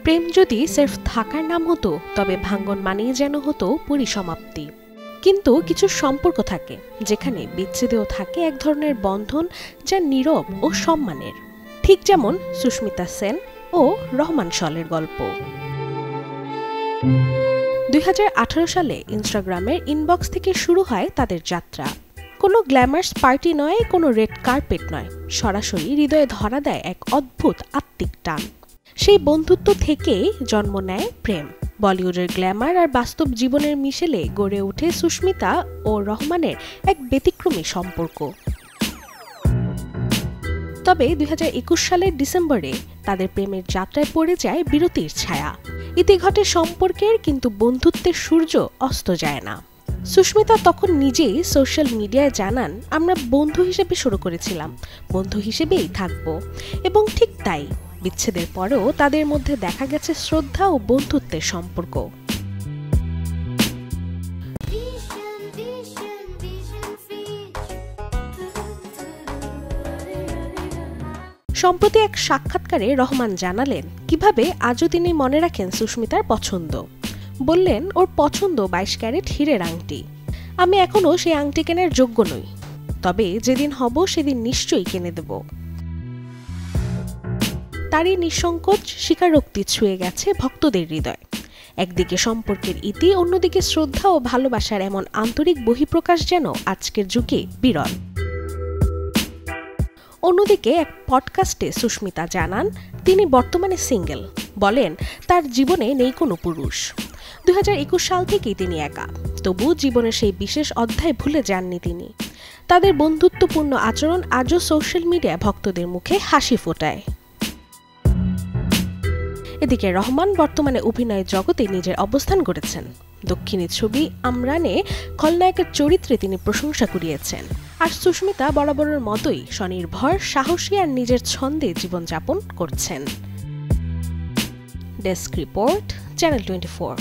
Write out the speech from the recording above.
প্রেম যদি সির্ফ থাকার নাম হতো তবে ভাঙ্গন মানেই যেন হতো পরিসমাপ্তি। কিন্তু কিছু সম্পর্ক থাকে যেখানে বিচ্ছেদেও থাকে এক ধরনের বন্ধন যা নীরব ও সম্মানের, ঠিক যেমন সুস্মিতা সেন ও রহমান শলের গল্প। 2018 সালে ইনস্টাগ্রামের ইনবক্স থেকে শুরু হয় তাদের যাত্রা। কোনো গ্ল্যামার্স পার্টি নয়, কোনো রেড কার্পেট নয়, সরাসরি হৃদয়ে ধরা দেয় এক অদ্ভুত আত্মিক টান। সেই বন্ধুত্ব থেকেই জন্ম নেয় প্রেম। বলিউডের গ্ল্যামার আর বাস্তব জীবনের মিশেলে গড়ে ওঠে সুস্মিতা ও রহমানের এক ব্যতিক্রমী সম্পর্ক। তবে 2021 সালের ডিসেম্বরে তাদের প্রেমের যাত্রায় পড়ে যায় বিরতির ছায়া। ইতি ঘটে সম্পর্কের, কিন্তু বন্ধুত্বের সূর্য অস্ত যায় না। সুস্মিতা তখন নিজেই সোশ্যাল মিডিয়ায় জানান, আমরা বন্ধু হিসেবে শুরু করেছিলাম, বন্ধু হিসেবেই থাকবো। এবং ঠিক তাই, বিচ্ছেদের পরেও তাদের মধ্যে দেখা গেছে শ্রদ্ধা ও বন্ধুত্বের সম্পর্ক। সম্প্রতি এক সাক্ষাৎকারে রহমান জানালেন কিভাবে আজও তিনি মনে রাখেন সুস্মিতার পছন্দ। বললেন, ওর পছন্দ 22 ক্যারেট হীরের আংটি। আমি এখনো সেই আংটি কেনার যোগ্য নই, তবে যেদিন হব সেদিন নিশ্চয়ই কিনে দেব। তারই নিঃসংকোচ স্বীকারোক্তি ছুঁয়ে গেছে ভক্তদের হৃদয়। একদিকে সম্পর্কের ইতি, অন্যদিকে শ্রদ্ধা ও ভালোবাসার এমন আন্তরিক বহিঃপ্রকাশ যেন আজকের যুগে বিরল। অন্যদিকে এক পডকাস্টে সুস্মিতা জানান, তিনি বর্তমানে সিঙ্গেল। বলেন, তার জীবনে নেই কোনো পুরুষ। 2021 সাল থেকেই তিনি একা, তবু জীবনের সেই বিশেষ অধ্যায় ভুলে যাননি তিনি। তাদের বন্ধুত্বপূর্ণ আচরণ আজও সোশ্যাল মিডিয়ায় ভক্তদের মুখে হাসি ফোটায়। এদিকে রহমান বর্তমানে অভিনয় জগতে নিজের অবস্থান গড়েছেন। দক্ষিণী ছবি আমরানে খলনায়কের চরিত্রে তিনি প্রশংসা কুড়িয়েছেন। আর সুস্মিতা বরাবরের মতোই স্বনির্ভর, সাহসী আর নিজের ছন্দে জীবনযাপন করছেন। Desk report, channel 24।